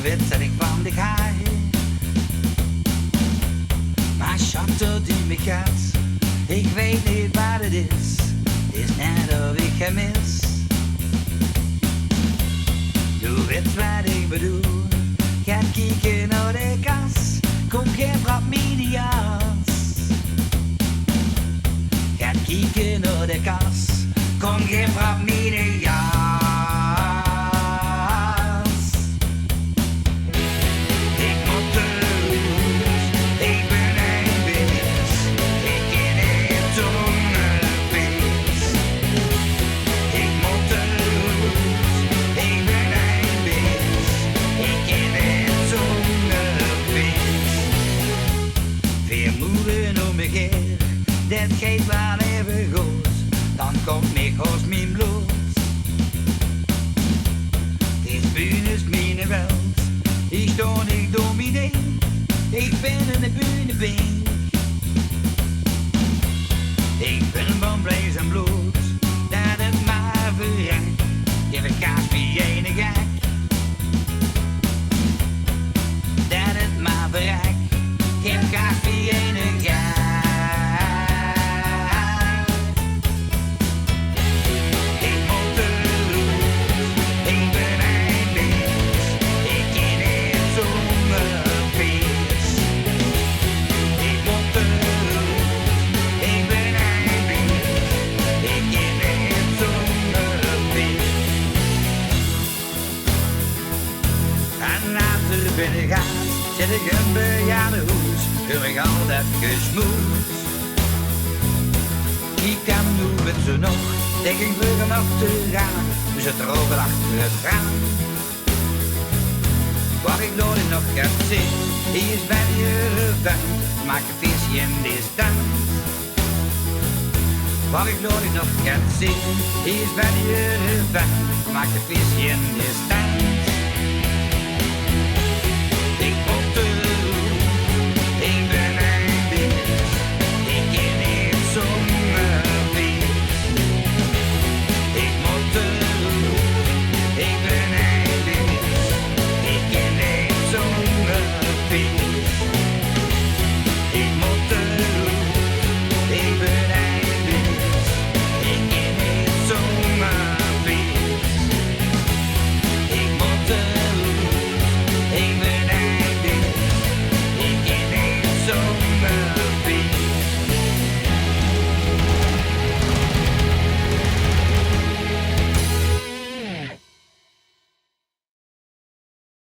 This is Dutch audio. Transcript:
wit en ik van de haar. Maar chatte die me gaat, ik weet niet wat het is net of ik hem mis. Je weet wat ik bedoel, gaat kijken naar de kas, kom geen brap medias. Gaat kijken naar de kas, kom geen brap medias. Dat geeft wel even goed, dan komt mij als mijn bloed. Dit buurt is mijn weld, ik sta niet door mijn ding, ik ben in de buurt. Ik ben van vlees en bloed, dat het maar verrekt, geef een kaas bij ene gek. Dat het maar verrekt, geef kaas bij ene gek. Binnengaat, zit ik een bejaardenhoes, doe ik altijd gesmoed. Ik kan nu met ze nog, denk ik vluggen nog te gaan, we zitten er over achter het raam. Wat ik nooit nog heb zien, is bij de vent, maak een visje in de stand. Wat ik nooit nog heb zien, is bij de vent, maak een visje in de stand. Ik ben